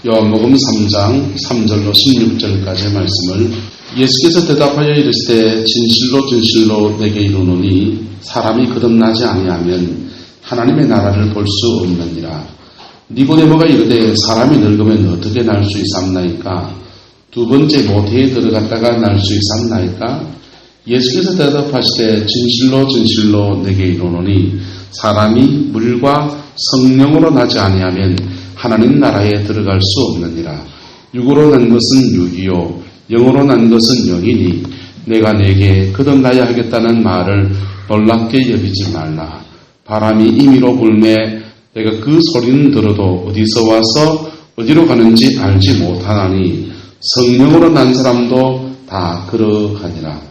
요한복음 3장 3절로 16절까지의 말씀을 예수께서 대답하여 이르시되 진실로 진실로 내게 이르노니 사람이 거듭나지 아니하면 하나님의 나라를 볼 수 없느니라. 니고데모가 이르되 사람이 늙으면 어떻게 날 수 있삼나이까? 두 번째 모태에 들어갔다가 날 수 있삼나이까? 예수께서 대답하시되 진실로 진실로 내게 이르노니 사람이 물과 성령으로 나지 아니하면 하나님 나라에 들어갈 수 없느니라. 육으로 난 것은 육이요 영으로 난 것은 영이니 내가 내게 거듭나야 하겠다는 말을 놀랍게 여기지 말라. 바람이 임의로 불매 내가 그 소리는 들어도 어디서 와서 어디로 가는지 알지 못하나니 성령으로 난 사람도 다 그러하니라.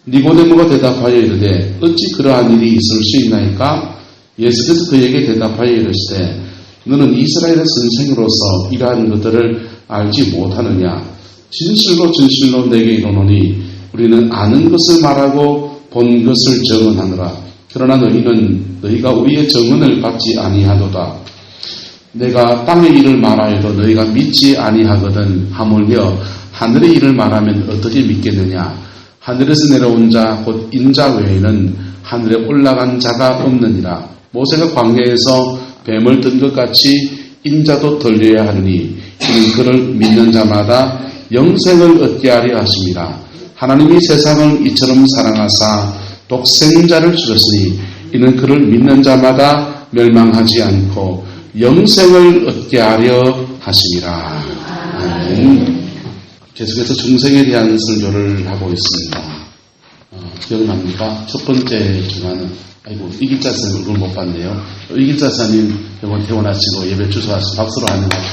니고데모가 대답하여 이르되 어찌 그러한 일이 있을 수 있나이까? 예수께서 그에게 대답하여 이르시되 너는 이스라엘의 선생으로서 이러한 것들을 알지 못하느냐? 진실로 진실로 내게 이르노니 우리는 아는 것을 말하고 본 것을 증언하느라. 그러나 너희가 우리의 증언을 받지 아니하도다. 내가 땅의 일을 말하여도 너희가 믿지 아니하거든. 하물며 하늘의 일을 말하면 어떻게 믿겠느냐? 하늘에서 내려온 자 곧 인자 외에는 하늘에 올라간 자가 없느니라. 모세가 광야에서 뱀을 든 것 같이 인자도 들려야 하느니 이는 그를 믿는 자마다 영생을 얻게 하려 하심이라. 하나님이 세상을 이처럼 사랑하사 독생자를 주셨으니 이는 그를 믿는 자마다 멸망하지 않고 영생을 얻게 하려 하심이라. 아멘. 계속해서 중생에 대한 설교를 하고 있습니다. 기억납니까? 첫 번째 주간은 이길자 선생님 얼굴 못 봤네요. 이길자 선생님 병원 퇴원하시고 예배 주소하시고 박수로 환영합니다.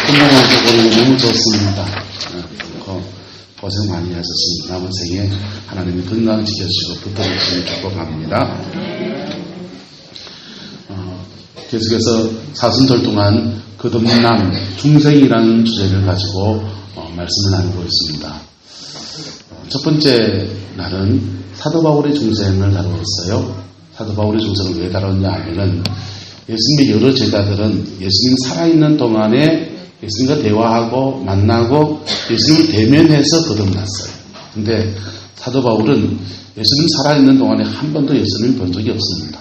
건강하게 보내고 너무 좋습니다. 고생 많이 하셨습니다. 남은 생에 하나님이 건강 지켜주시고 붙들어주시면 축복합니다. 계속해서 사순절 동안 거듭남 중생이라는 주제를 가지고 말씀을 나누고 있습니다. 첫 번째 날은 사도 바울의 중생을 다루었어요. 사도 바울의 중생을 왜 다뤘냐 하면은 예수님의 여러 제자들은 예수님 살아있는 동안에 예수님과 대화하고 만나고 예수님을 대면해서 거듭났어요. 근데 사도 바울은 예수님 살아있는 동안에 한 번도 예수님을 본 적이 없습니다.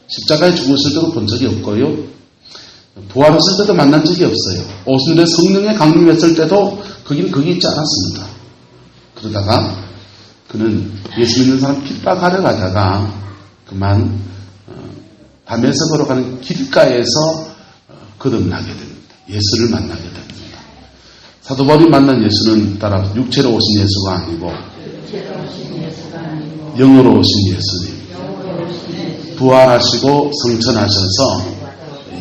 십자가에 죽으실 때도 본 적이 없고요. 부활했을 때도 만난 적이 없어요. 오순절에 성령에 강림했을 때도 거기 있지 않았습니다. 그러다가 그는 예수 믿는 사람 핍박하러 가다가 그만 밤에서 걸어가는 길가에서 거듭나게 됩니다. 예수를 만나게 됩니다. 사도 바울이 만난 예수는 따라 육체로 오신 예수가 아니고 영으로 오신 예수님. 부활하시고 성천하셔서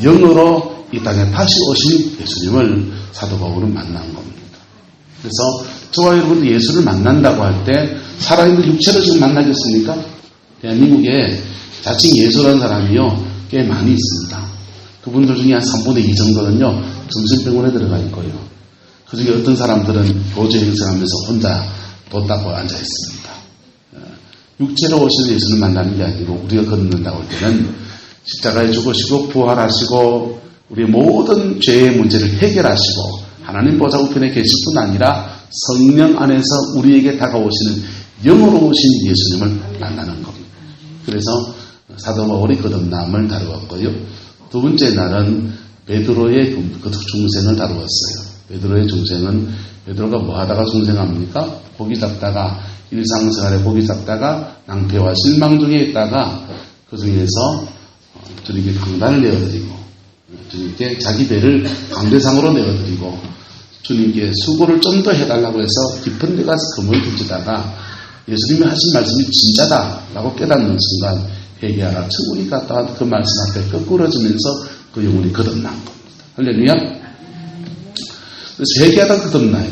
영으로 이 땅에 다시 오신 예수님을 사도 바울은 만난 겁니다. 그래서 저와 여러분도 예수를 만난다고 할 때 살아있는 육체로 지금 만나겠습니까? 대한민국에 자칭 예수라는 사람이요 꽤 많이 있습니다. 그분들 중에 한 3분의 2 정도는요 정신병원에 들어가 있고요. 그 중에 어떤 사람들은 교제 행성하면서 혼자 뒀다고 앉아 있습니다. 육체로 오신 예수를 만나는 게 아니고 우리가 거듭난다고 할 때는 십자가에 죽으시고 부활하시고 우리의 모든 죄의 문제를 해결하시고 하나님 보좌 우편에 계실 뿐 아니라 성령 안에서 우리에게 다가오시는 영으로 오신 예수님을 만나는 겁니다. 그래서 사도 바울이 거듭남을 다루었고요. 두 번째 날은 베드로의 중생을 다루었어요. 베드로의 중생은 베드로가 뭐 하다가 중생합니까? 고기 잡다가 일상생활에 고기 잡다가 낭패와 실망 중에 있다가 그 중에서 주님께 강단을 내어드리고 주님께 자기 배를 강대상으로 내어드리고 주님께 수고를 좀 더 해달라고 해서 깊은 데 가서 금을 던지다가 예수님이 하신 말씀이 진짜다라고 깨닫는 순간 회개하라 천국이 갔다 그 말씀 앞에 거꾸러지면서 그 영혼이 거듭난 겁니다. 할렐루야. 그래서 회개하다 거듭나요.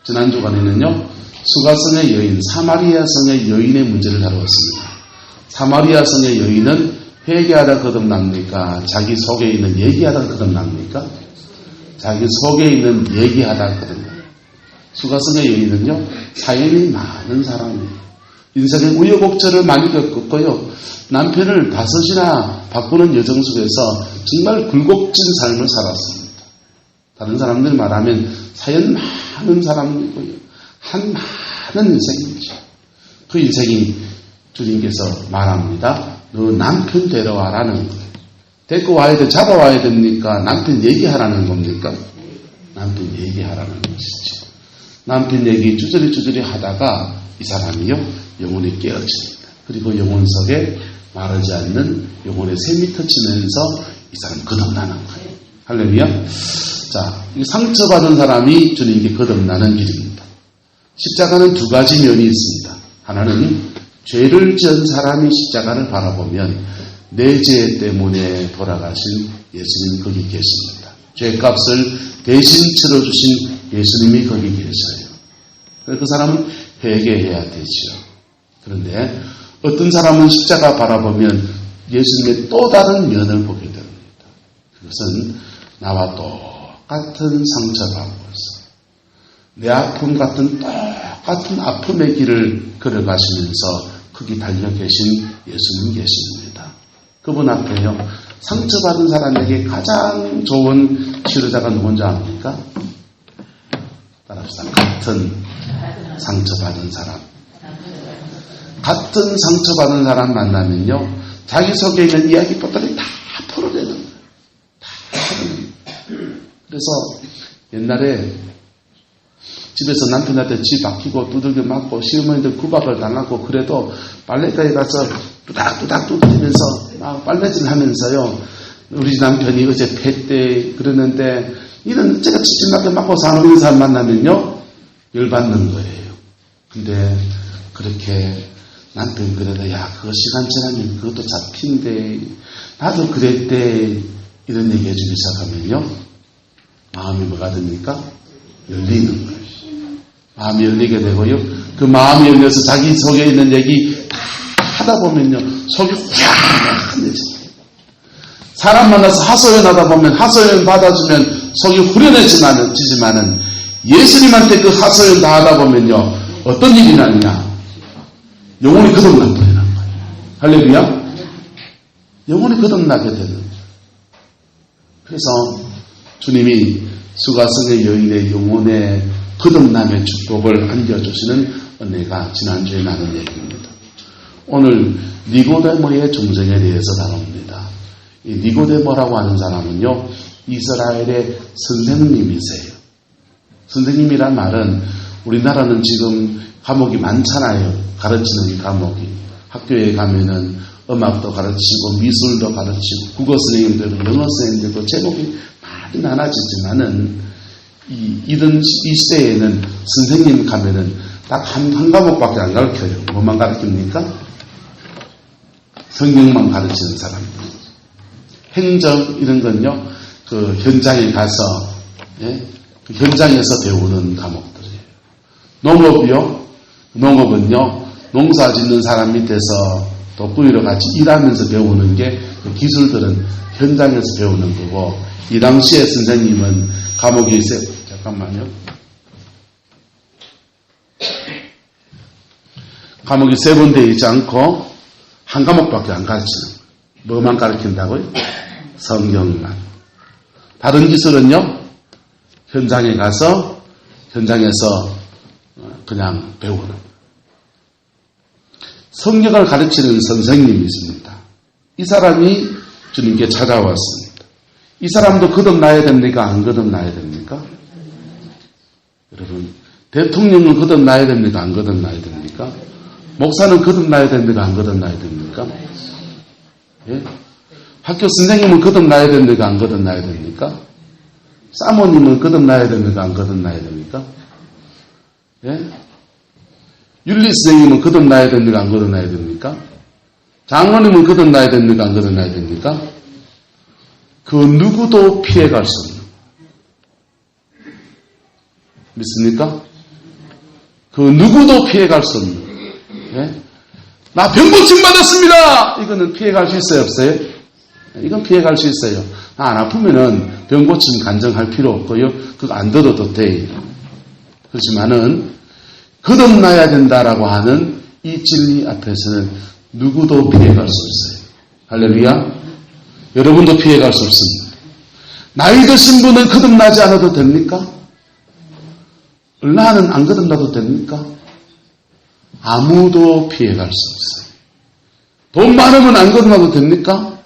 지난 주간에는요 수가성의 여인 사마리아 성의 여인의 문제를 다루었습니다. 사마리아 성의 여인은 회개하다 거듭납니까? 자기 속에 있는 얘기하다 거듭납니까? 자기 속에 있는 얘기하다 거듭납니다. 수가성의 여인은요 사연이 많은 사람이에요. 인생의 우여곡절을 많이 겪었고요. 남편을 5이나 바꾸는 여정 속에서 정말 굴곡진 삶을 살았습니다. 다른 사람들 말하면 사연 많은 사람이고요. 한 많은 인생이죠. 그 인생이 주님께서 말합니다. 너 남편 데려와라는 거예요. 데리고 와야 돼, 잡아와야 됩니까? 남편 얘기하라는 겁니까? 남편 얘기하라는 것이죠. 남편 얘기 주저리 하다가 이 사람이요, 영혼이 깨어집니다. 그리고 영혼 속에 마르지 않는 영혼의 샘이 터치면서 이 사람 거듭나는 거예요. 할렐루야. 자, 상처받은 사람이 주님께 거듭나는 길입니다. 십자가는 두 가지 면이 있습니다. 하나는 죄를 지은 사람이 십자가를 바라보면 내 죄 때문에 돌아가신 예수님 거기 계십니다. 죄값을 대신 치러주신 예수님이 거기 계셔요. 그래서 그 사람은 회개해야 되죠. 그런데 어떤 사람은 십자가 바라보면 예수님의 또 다른 면을 보게 됩니다. 그것은 나와 똑같은 상처받고 있어. 내 아픔 같은 똑같은 아픔의 길을 걸어가시면서 거기 달려 계신 예수님 계십니다. 그분 앞에요. 상처받은 사람에게 가장 좋은 치료자가 누군지 압니까? 따라합시다. 같은 상처받은 사람. 같은 상처받은 사람 만나면요. 자기 속에 있는 이야기들이 다 풀어내는 거예요. 다 풀어내는 거예요. 그래서 옛날에 집에서 남편한테 쥐 박히고 두들겨 맞고 시어머니들 구박을 당하고 그래도 빨래터에 가서 뚜닥뚜닥 두드리면서 막 빨래질 하면서요. 우리 남편이 어제 팻대 그러는데 이런 제가 찌질나게 맞고 사는 사람 만나면요. 열받는 거예요. 근데 그렇게 남편 그래도 야 그거 시간 지나면 그것도 잡힌대. 나도 그랬대. 이런 얘기 해주기 시작하면요. 마음이 뭐가 됩니까? 열리는 거예요. 마음이 열리게 되고요. 그 마음이 열려서 자기 속에 있는 얘기 다 하다 보면요. 속이 후련해집니다. 사람 만나서 하소연하다 보면 하소연 받아주면 속이 후련해지지만은 예수님한테 그 하소연 다 하다 보면요. 어떤 일이 나느냐. 영혼이 거듭나 버리는 거예요. 할렐루야. 영혼이 거듭나게 되는 거예요. 그래서 주님이 수가성의 여인의 영혼의 거듭남의 축복을 안겨주시는 은혜가 지난주에 나눈 얘기입니다. 오늘 니고데모의 종정에 대해서 다룹니다. 이 니고데모라고 하는 사람은요. 이스라엘의 선생님이세요. 선생님이란 말은 우리나라는 지금 과목이 많잖아요. 가르치는 과목이. 학교에 가면은 음악도 가르치고 미술도 가르치고 국어 선생님들도 영어 선생님들도 제목이 많이 많아지지만은 이 시대에는 선생님 가면은 딱 한 과목밖에 안 가르쳐요. 뭐만 가르칩니까? 성경만 가르치는 사람들. 행정 이런 건요. 그 현장에 가서 그 현장에서 배우는 과목들이에요. 농업이요. 농업은요. 농사 짓는 사람 밑에서 돋구이로 같이 일하면서 배우는 게 그 기술들은 현장에서 배우는 거고 이 당시에 선생님은 과목이 잠깐만요. 과목이 3번 되어 있지 않고 한 과목밖에 안 가르치는 거예요. 뭐만 가르친다고요? 성경만. 다른 기술은요. 현장에 가서 현장에서 그냥 배우는 거예요. 성경을 가르치는 선생님이 있습니다. 이 사람이 주님께 찾아왔습니다. 이 사람도 거듭나야 됩니까? 안 거듭나야 됩니까? 여러분, 대통령은 거듭나야 됩니까? 안 거듭나야 됩니까? 목사는 거듭나야 됩니까? 안 거듭나야 됩니까? 예? 학교 선생님은 거듭나야 됩니까? 안 거듭나야 됩니까? 사모님은 거듭나야 됩니까? 안 거듭나야 됩니까? 예? 윤리 선생님은 거듭나야 됩니까? 안 거듭나야 됩니까? 장로님은 거듭나야 됩니까? 안 거듭나야 됩니까? 그 누구도 피해갈 수 없는 믿습니까? 그 누구도 피해갈 수 없는 예? 나 병고침 받았습니다! 이거는 피해갈 수 있어요? 없어요? 이건 피해갈 수 있어요. 안 아프면은 병고침 간증할 필요 없고요. 그거 안 들어도 돼요. 그렇지만은 거듭나야 된다라고 하는 이 진리 앞에서는 누구도 피해갈 수 없어요. 할렐루야. 여러분도 피해갈 수 없습니다. 나이 드신 분은 거듭나지 않아도 됩니까? 얼라는 안 거듭나도 됩니까? 아무도 피해갈 수 없어요. 돈 많으면 안 거듭나도 됩니까?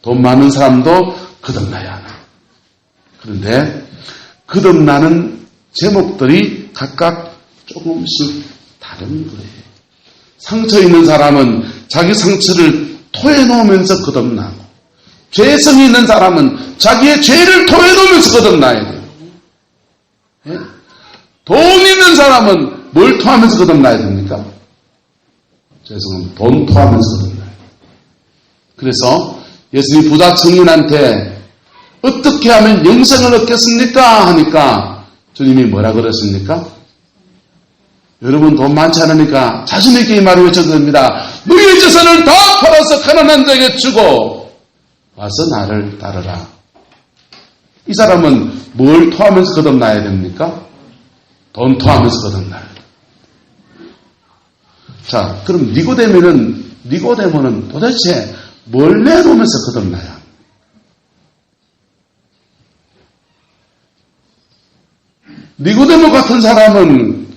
돈 많은 사람도 거듭나야 하나. 그런데 거듭나는 제목들이 각각 조금씩 다른 거예요. 상처 있는 사람은 자기 상처를 토해놓으면서 거듭나고, 죄성이 있는 사람은 자기의 죄를 토해놓으면서 거듭나야 돼요. 예? 돈 있는 사람은 뭘 토하면서 거듭나야 됩니까? 죄송합니다. 돈 토하면서 거듭나야 돼요. 그래서 예수님이 부자 청년한테 어떻게 하면 영생을 얻겠습니까? 하니까 주님이 뭐라 그러십니까? 여러분 돈 많지 않으니까 자신 있게 이 말을 외쳐도 됩니다. 너희의 재산을 다 팔아서 가난한 자에게 주고 와서 나를 따르라. 이 사람은 뭘 토하면서 거듭나야 됩니까? 돈 토하면서 거듭나야 돼요. 자, 그럼 니고데모는 도대체 뭘 내놓으면서 거듭나야 합니까? 니고데모 같은 사람은,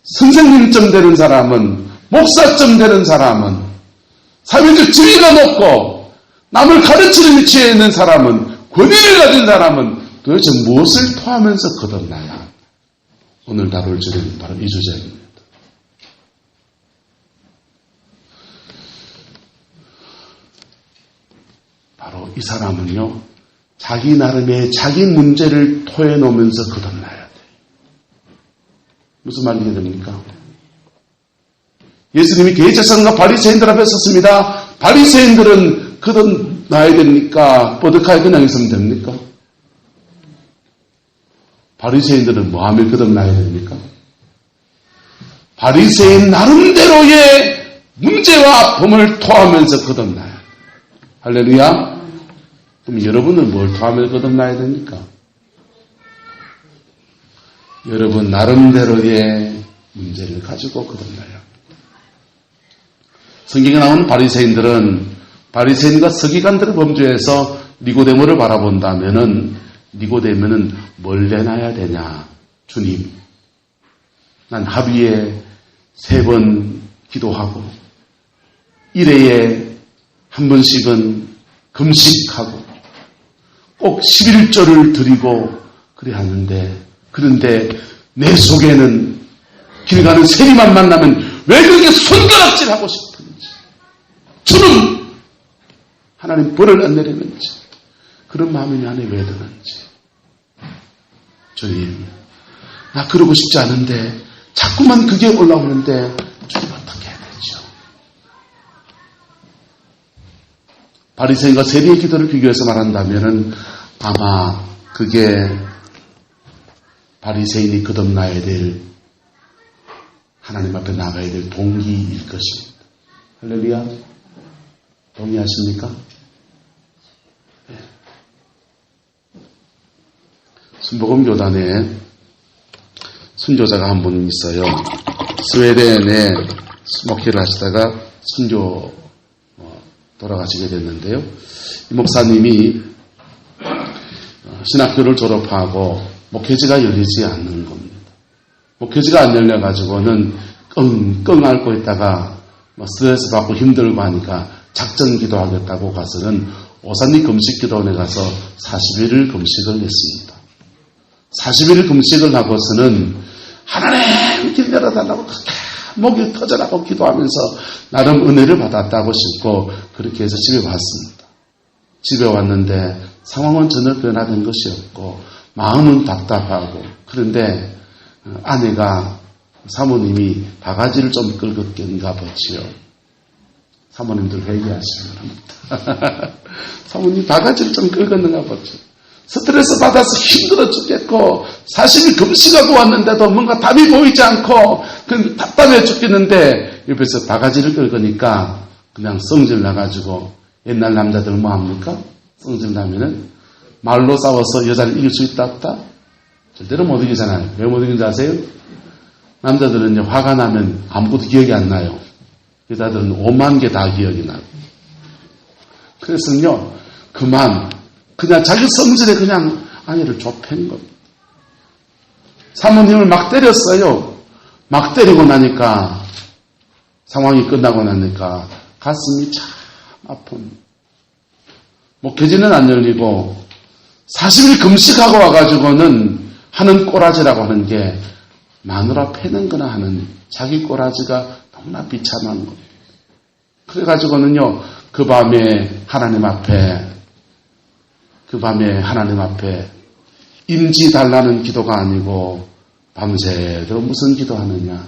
선생님쯤 되는 사람은, 목사쯤 되는 사람은, 사회적 지위가 높고 남을 가르치는 위치에 있는 사람은, 권위를 가진 사람은 도대체 무엇을 토하면서 거듭나야? 오늘 다룰 주제는 바로 이 주제입니다. 바로 이 사람은요, 자기 나름의 자기 문제를 토해놓으면서 거듭나야 돼요. 무슨 말이 됩니까? 예수님이 대제사장과 바리새인들 앞에 섰습니다. 바리새인들은 거듭나야 됩니까? 버득하게 그냥 있으면 됩니까? 바리새인들은 뭐하며 거듭나야 됩니까? 바리새인 나름대로의 문제와 아픔을 토하면서 거듭나야 돼요. 할렐루야. 그럼 여러분은 뭘 토하며 거듭나야 됩니까? 여러분 나름대로의 문제를 가지고 거듭나야 합니다. 성경에 나오는 바리새인과 서기관들을 범죄해서 니고데모를 바라본다면은 니고데모는 뭘 내놔야 되냐? 주님, 난 하루에 3번 기도하고 1회에 한 번씩은 금식하고 꼭 11조를 드리고 그래야 하는데, 그런데 내 속에는 길 가는 세리만 만나면 왜 그렇게 손가락질하고 싶은지, 주는 하나님 벌을 안 내리는지, 그런 마음이 내 안에 왜 드는지. 주님, 나 그러고 싶지 않은데 자꾸만 그게 올라오는데 주님 어떻게 해야 되죠? 바리새인과 세리의 기도를 비교해서 말한다면은 아마 그게 바리새인이 거듭나야 될, 하나님 앞에 나가야 될 동기일 것입니다. 할렐루야. 동의하십니까? 네. 순복음교단에 순교자가 한 분 있어요. 스웨덴에 목회를 하시다가 돌아가시게 됐는데요. 이 목사님이 신학교를 졸업하고 목회지가 열리지 않는 겁니다. 목회지가 안 열려가지고는 끙끙 앓고 있다가 스트레스 받고 힘들고 하니까 작전 기도하겠다고 가서는 오산리 금식기도원에 가서 40일을 금식을 했습니다. 40일 금식을 하고서는 하나님 길 열어달라고 목이 터져라고 기도하면서 나름 은혜를 받았다고 싶고 그렇게 해서 집에 왔습니다. 집에 왔는데 상황은 전혀 변화된 것이 없고 마음은 답답하고, 그런데 아내가, 사모님이 바가지를 좀 긁었겠는가 보지요. 사모님들 회개하시기 바랍니다. 사모님 바가지를 좀 긁었는가 보죠. 스트레스 받아서 힘들어 죽겠고 40일 금식하고 왔는데도 뭔가 답이 보이지 않고 답답해 죽겠는데 옆에서 바가지를 긁으니까 그냥 성질 나가지고, 옛날 남자들 뭐 합니까? 성질 나면은 말로 싸워서 여자를 이길 수 있다 없다? 절대로 못 이기잖아요. 왜 못 이긴지 아세요? 남자들은 화가 나면 아무것도 기억이 안 나요. 여자들은 5만 개 다 기억이 나고. 그래서요, 그냥 자기 성질에 그냥 아내를 좁힌 겁니다. 사모님을 막 때렸어요. 막 때리고 나니까 상황이 끝나고 나니까 가슴이 참 아픈. 목회지는 안 열리고 40일 금식하고 와가지고는 하는 꼬라지라고 하는 게 마누라 패는 거나 하는 자기 꼬라지가 너무나 비참한 겁니다. 그래가지고는요, 그 밤에 하나님 앞에 임지 달라는 기도가 아니고 밤새도록 무슨 기도하느냐.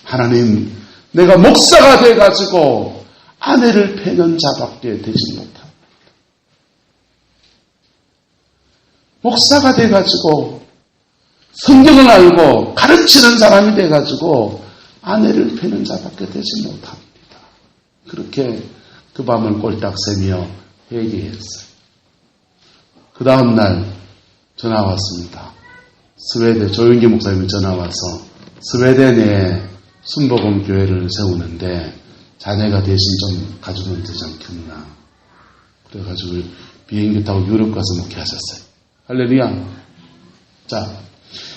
하나님, 내가 목사가 돼가지고 아내를 패는 자밖에 되지 못합니다. 목사가 돼가지고 성경을 알고 가르치는 사람이 돼가지고 아내를 패는 자밖에 되지 못합니다. 그렇게 그 밤을 꼴딱 새며 얘기했어요. 그 다음날 전화 왔습니다. 스웨덴 조윤기 목사님이 전화 와서 스웨덴에 순복음 교회를 세우는데 자네가 대신 좀 가주면 되지 않겠나. 그래가지고 비행기 타고 유럽 가서 목회하셨어요. 할렐루야. 자,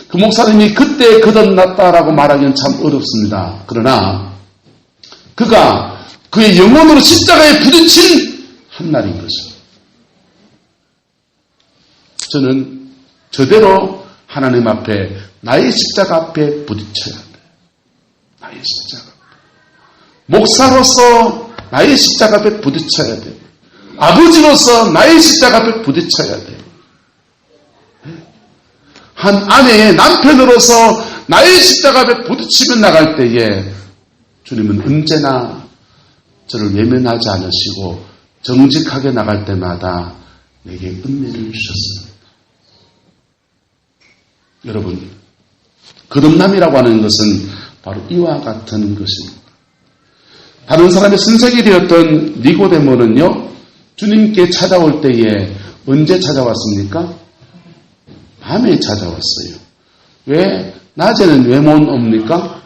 그 목사님이 그때 거듭났다라고 말하기는 참 어렵습니다. 그러나 그가 그의 영혼으로 십자가에 부딪힌 한 날인 것입니다. 저는 저대로 하나님 앞에 나의 십자가 앞에 부딪혀야 돼요. 나의 십자가. 목사로서 나의 십자가 앞에 부딪혀야 돼요. 아버지로서 나의 십자가 앞에 부딪혀야 돼요. 한 아내의 남편으로서 나의 십자가 앞에 부딪히며 나갈 때에 주님은 언제나 저를 외면하지 않으시고 정직하게 나갈 때마다 내게 은혜를 주셨습니다. 여러분, 거듭남이라고 하는 것은 바로 이와 같은 것입니다. 다른 사람의 선생이 되었던 니고데모는요, 주님께 찾아올 때에 언제 찾아왔습니까? 밤에 찾아왔어요. 왜? 낮에는 왜 못 옵니까?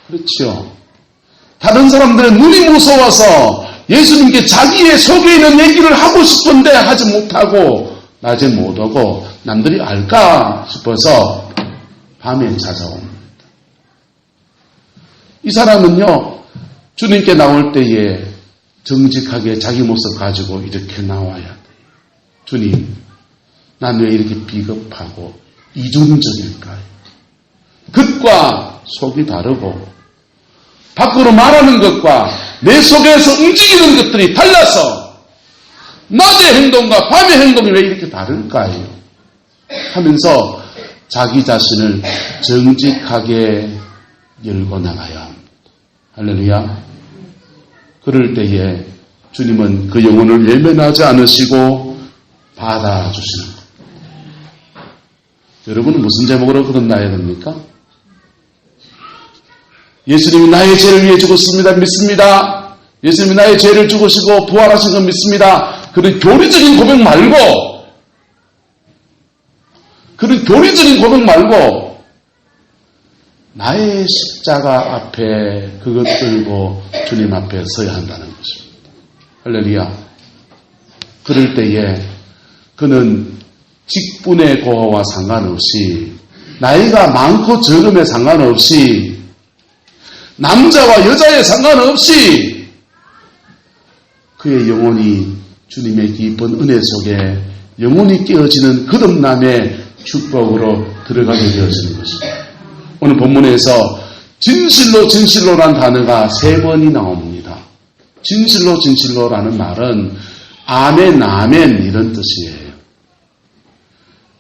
그렇죠. 다른 사람들은 눈이 무서워서 예수님께 자기의 속에 있는 얘기를 하고 싶은데 하지 못하고 낮에 못 오고 남들이 알까 싶어서 밤에 찾아옵니다. 이 사람은요, 주님께 나올 때에 정직하게 자기 모습 가지고 이렇게 나와야 돼요. 주님, 난 왜 이렇게 비겁하고 이중적일까요? 겉과 속이 다르고 밖으로 말하는 것과 내 속에서 움직이는 것들이 달라서 낮의 행동과 밤의 행동이 왜 이렇게 다를까요? 하면서 자기 자신을 정직하게 열고 나가야 합니다. 할렐루야. 그럴 때에 주님은 그 영혼을 외면하지 않으시고 받아주시는 겁니다. 여러분은 무슨 제목으로 거듭나야 됩니까? 예수님이 나의 죄를 위해 죽었습니다. 믿습니다. 예수님이 나의 죄를 죽으시고 부활하신 건 믿습니다. 그런 교리적인 고백 말고 나의 십자가 앞에 그것 들고 주님 앞에 서야 한다는 것입니다. 할렐루야. 그럴 때에 그는 직분의 고하와 상관없이 나이가 많고 적음에 상관없이 남자와 여자에 상관없이 그의 영혼이 주님의 깊은 은혜 속에 영혼이 깨어지는 거듭남의 축복으로 들어가게 되어지는 것입니다. 오늘 본문에서 진실로라는 단어가 3번이 나옵니다. 진실로라는 말은 아멘 이런 뜻이에요.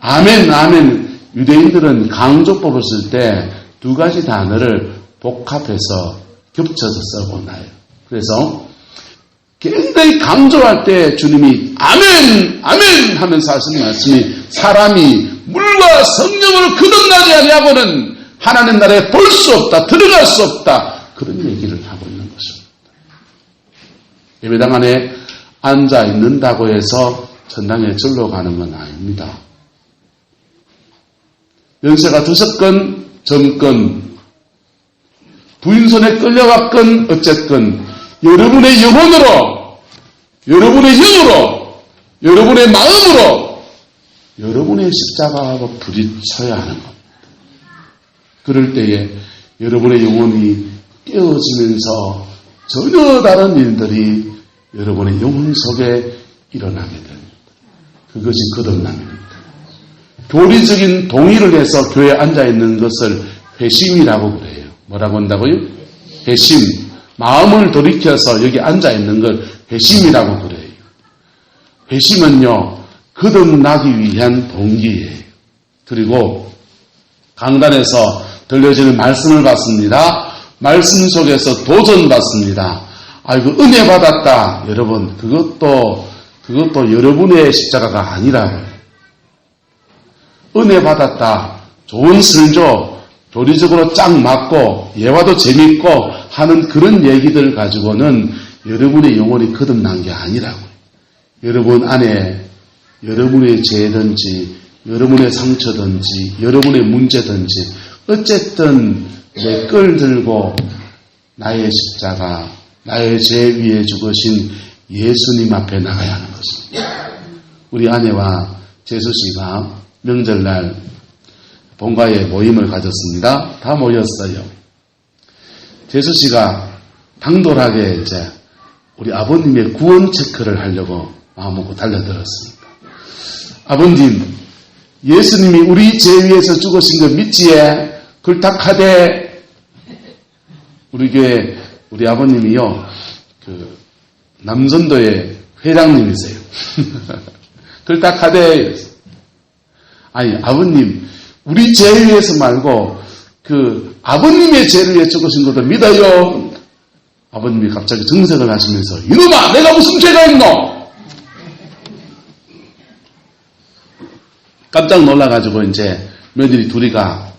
아멘 유대인들은 강조법을 쓸 때 2가지 단어를 복합해서 겹쳐서 쓰고 나요. 그래서 굉장히 강조할 때 주님이 아멘 하면서 하시는 말씀이 사람이 물과 성령으로 거듭나지 아니하고는 하나님 나라에 볼 수 없다, 들어갈 수 없다, 그런 얘기를 하고 있는 것입니다. 예배당 안에 앉아 있는다고 해서 천당에 절로 가는 건 아닙니다. 연세가 드셨건 젊건 부인 손에 끌려갔건 어쨌건 여러분의 영혼으로 여러분의 영으로, 여러분의 마음으로 여러분의 십자가하고 부딪혀야 하는 겁니다. 그럴 때에 여러분의 영혼이 깨어지면서 전혀 다른 일들이 여러분의 영혼 속에 일어나게 됩니다. 그것이 거듭남입니다. 교리적인 동의를 해서 교회에 앉아있는 것을 회심이라고 그래요. 뭐라고 한다고요? 회심. 마음을 돌이켜서 여기 앉아있는 걸 회심이라고 그래요. 회심은요, 거듭나기 위한 동기예요. 그리고 강단에서 들려지는 말씀을 받습니다. 말씀 속에서 도전받습니다. 아이고, 은혜 받았다. 여러분, 그것도 여러분의 십자가가 아니라고요. 은혜 받았다. 좋은 설교, 교리적으로 짱 맞고, 예화도 재밌고 하는 그런 얘기들 가지고는 여러분의 영혼이 거듭난 게 아니라고요. 여러분 안에 여러분의 죄든지, 여러분의 상처든지, 여러분의 문제든지, 어쨌든 내 끌 들고 나의 십자가, 나의 죄 위에 죽으신 예수님 앞에 나가야 하는 것입니다. 우리 아내와 재수 씨가 명절날 본가에 모임을 가졌습니다. 다 모였어요. 재수 씨가 당돌하게 이제 우리 아버님의 구원 체크를 하려고 마음먹고 달려들었습니다. 아버님, 예수님이 우리 죄 위에서 죽으신 거 믿지에? 글탁하되. 우리 교회 우리 아버님이요, 남전도의 회장님이세요. 글탁하되. 아니, 아버님, 우리 죄 위에서 말고 아버님의 죄를 위해 죽으신 것도 믿어요. 아버님이 갑자기 정색을 하시면서, 이놈아, 내가 무슨 죄가 있노? 깜짝 놀라가지고 이제 며느리 둘이가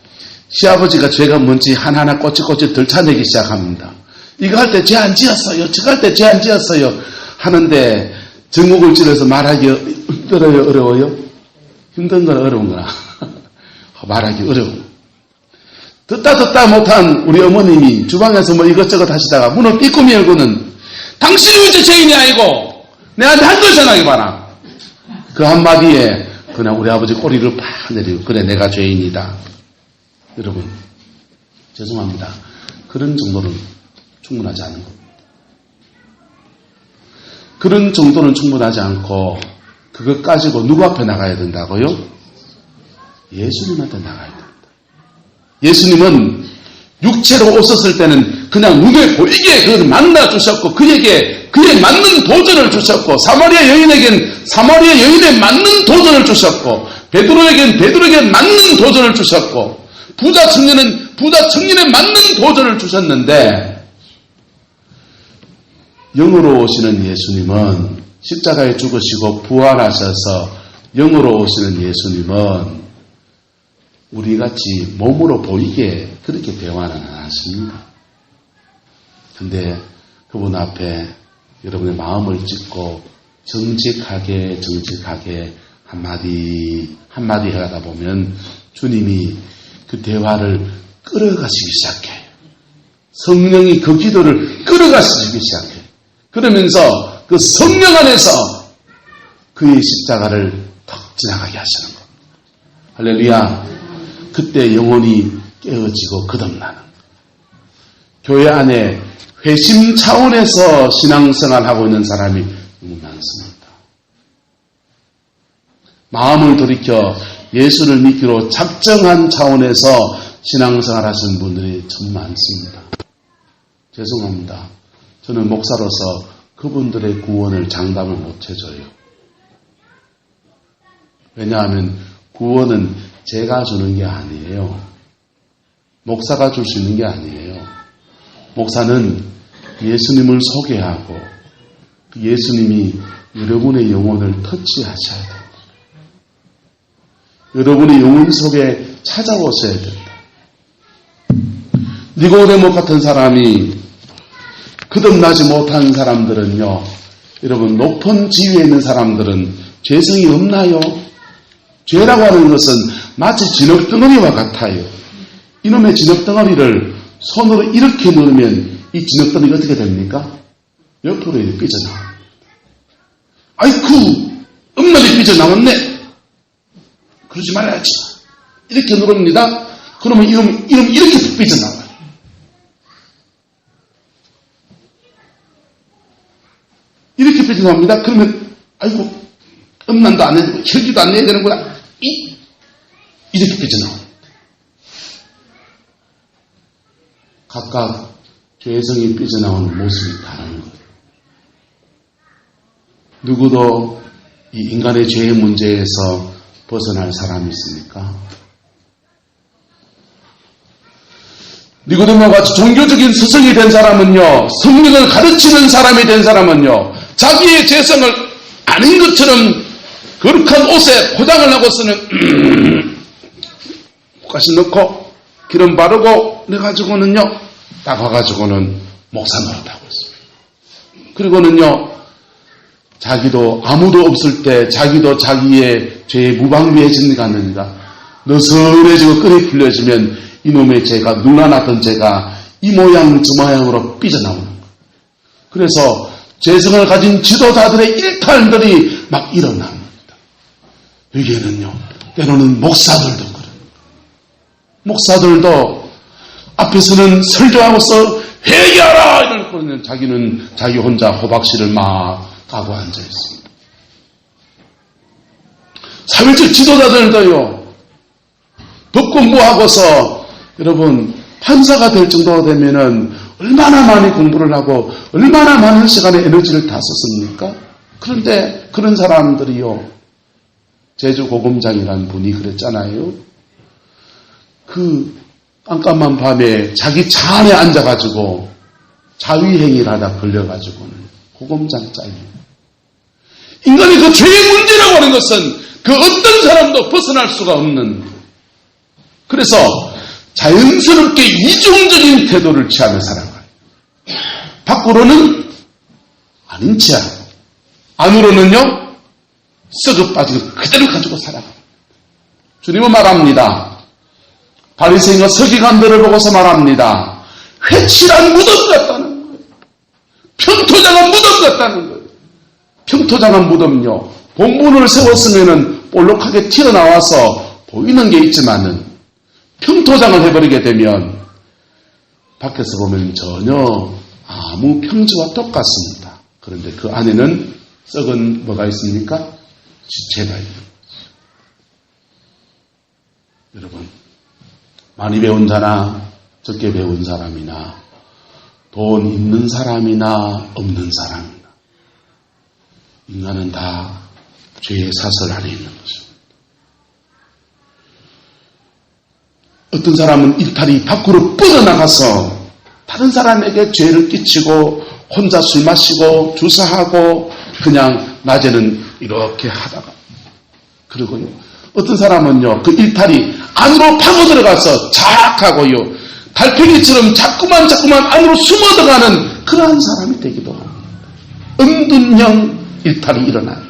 시아버지가 죄가 뭔지 하나하나 꼬치꼬치 들춰내기 시작합니다. 이거 할 때 죄 안 지었어요. 저거 할 때 죄 안 지었어요. 하는데 전국을 찔러서 말하기 힘들어요? 어려워요? 힘든 거나 어려운 거나 말하기 어려워. 듣다 못한 우리 어머님이 주방에서 뭐 이것저것 하시다가 문을 삐꾸미 열고는 당신이 언제 죄인이 아니고 내한테 한글 전하기 봐라. 그 한마디에 그냥 우리 아버지 꼬리를 팍 내리고, 그래 내가 죄인이다. 여러분, 죄송합니다. 그런 정도는 충분하지 않은 겁니다. 그런 정도는 충분하지 않고 그것 가지고 누구 앞에 나가야 된다고요? 예수님한테 나가야 됩니다. 예수님은 육체로 오셨을 때는 그냥 눈에 보이게 그것을 만나주셨고 그에게 그에 맞는 도전을 주셨고, 사마리아 여인에 맞는 도전을 주셨고, 베드로에게 맞는 도전을 주셨고, 부자 청년에 맞는 도전을 주셨는데, 영으로 오시는 예수님은 십자가에 죽으시고 부활하셔서 영으로 오시는 예수님은 우리같이 몸으로 보이게 그렇게 대화는 안 하십니다. 근데 그분 앞에 여러분의 마음을 찢고 정직하게 한마디 하다 보면 주님이 그 대화를 끌어가시기 시작해요. 성령이 그 기도를 끌어가시기 시작해요. 그러면서 그 성령 안에서 그의 십자가를 턱 지나가게 하시는 겁니다. 할렐루야. 그때 영혼이 깨어지고 거듭나는. 교회 안에 회심 차원에서 신앙생활하고 있는 사람이 너무 많습니다. 마음을 돌이켜 예수를 믿기로 작정한 차원에서 신앙생활 하시는 분들이 참 많습니다. 죄송합니다. 저는 목사로서 그분들의 구원을 장담을 못 해줘요. 왜냐하면 구원은 제가 주는 게 아니에요. 목사가 줄 수 있는 게 아니에요. 목사는 예수님을 소개하고 예수님이 여러분의 영혼을 터치하셔야 됩니다. 여러분의 영혼 속에 찾아오셔야 됩니다. 니고데모 같은 사람이 거듭나지 못한 사람들은요, 여러분 높은 지위에 있는 사람들은 죄성이 없나요? 죄라고 하는 것은 마치 진흙덩어리와 같아요. 이놈의 진흙덩어리를 손으로 이렇게 누르면 이 진흙덩어리가 어떻게 됩니까? 옆으로 삐져나옵니다. 아이쿠, 엄마이 삐져나왔네. 그러지 말아야지. 이렇게 누릅니다. 그러면 이름 이렇게 삐져나와요. 이렇게 삐져나옵니다. 그러면 아이고, 음란도 안 해야 되고 혈기도 안 내야 되는구나. 이렇게 삐져나옵니다. 각각 죄성이 삐져나오는 모습이 다른 거예요. 누구도 이 인간의 죄의 문제에서 벗어날 사람이 있습니까? 니고데모와 같이 종교적인 스승이 된 사람은요, 성경을 가르치는 사람이 된 사람은요, 자기의 죄성을 아닌 것처럼 거룩한 옷에 포장을 하고서는 가시 넣고 기름 바르고 그래가지고는요, 딱 와가지고는 목사 노릇하고 있습니다. 그리고는요, 자기도 아무도 없을 때 자기도 자기의 죄에 무방비해진 것 같느니까 느슨해지고 끈이 풀려지면 이놈의 죄가, 눈 하나 던 죄가 이 모양 저 모양으로 삐져나오는 거예요. 그래서 죄성을 가진 지도자들의 일탈들이 막 일어납니다. 여기에는요, 때로는 목사들도 그래요. 목사들도 앞에서는 설교하고서 회개하라! 이러고는 자기는 자기 혼자 호박씨를 막 가고 앉아있습니다. 사회적 지도자들도요, 법 공부하고서 여러분 판사가 될 정도가 되면은 얼마나 많이 공부를 하고 얼마나 많은 시간에 에너지를 다 썼습니까? 그런데 그런 사람들이요, 제주고검장이라는 분이 그랬잖아요. 그 깜깜한 밤에 자기 차 안에 앉아가지고 자위행위를 하다 걸려가지고는 고검장 잘려요. 인간이 그 죄의 문제라고 하는 것은 그 어떤 사람도 벗어날 수가 없는, 그래서 자연스럽게 이중적인 태도를 취하며 살아가요. 밖으로는 아닌 체하고 안으로는요 썩어 빠지고 그대로 가지고 살아가요. 주님은 말합니다. 바리새인과 서기관들을 보고서 말합니다. 회칠한 무덤 같다는 거예요. 평토장한 무덤 같다는 거예요. 평토장한 무덤요, 본문을 세웠으면은 볼록하게 튀어나와서 보이는 게 있지만은 평토장을 해버리게 되면 밖에서 보면 전혀 아무 평지와 똑같습니다. 그런데 그 안에는 썩은 뭐가 있습니까? 지체가 있는 거죠. 여러분, 많이 배운 자나 적게 배운 사람이나 돈 있는 사람이나 없는 사람이나 인간은 다 죄의 사슬 안에 있는 것입니다. 어떤 사람은 일탈이 밖으로 뻗어나가서 다른 사람에게 죄를 끼치고 혼자 술 마시고 주사하고 그냥 낮에는 이렇게 하다가, 그리고요 어떤 사람은요 그 일탈이 안으로 파고 들어가서 자악하고요 달팽이처럼 자꾸만 안으로 숨어 들어가는 그러한 사람이 되기도 합니다. 은둔형 일탈이 일어나요.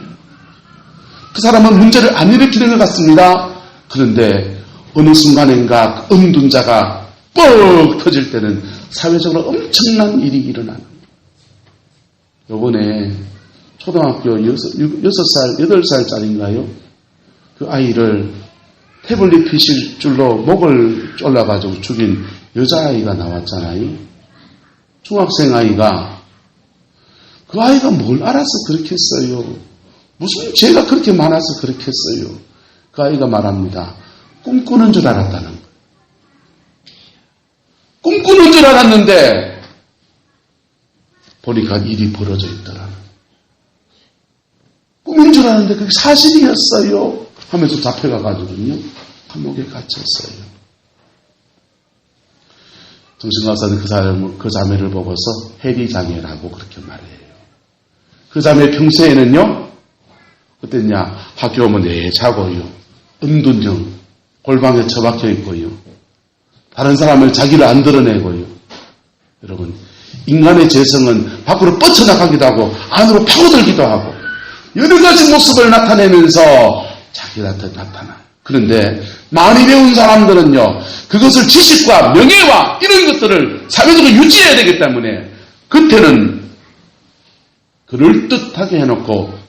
그 사람은 문제를 안 일으키는 것 같습니다. 그런데 어느 순간인가 은둔자가 뻑 터질 때는 사회적으로 엄청난 일이 일어나는 거예요. 요번에 초등학교 6살, 8살짜리인가요? 그 아이를 태블릿 피실 줄로 목을 졸라가지고 죽인 여자아이가 나왔잖아요. 중학생 아이가, 그 아이가 뭘 알아서 그렇게 했어요? 무슨 죄가 그렇게 많아서 그렇게 했어요? 그 아이가 말합니다. 꿈꾸는 줄 알았다는 거예요. 꿈꾸는 줄 알았는데 보니까 일이 벌어져 있더라는 거예요. 꿈인 줄 알았는데 그게 사실이었어요 하면서 잡혀가가지고요 감옥에 갇혔어요. 정신과사는 그 자매를 보고서 해리장애라고 그렇게 말해요. 그 자매 평소에는요 어땠냐, 학교 오면 내 자고요, 은둔형 골방에 처박혀 있고요, 다른 사람을 자기를 안 드러내고요. 여러분, 인간의 죄성은 밖으로 뻗쳐나가기도 하고 안으로 파고들기도 하고 여러 가지 모습을 나타내면서 자기한테 나타나요. 그런데 많이 배운 사람들은요 그것을 지식과 명예와 이런 것들을 사회적으로 유지해야 되기 때문에 그때는 그럴듯하게 해놓고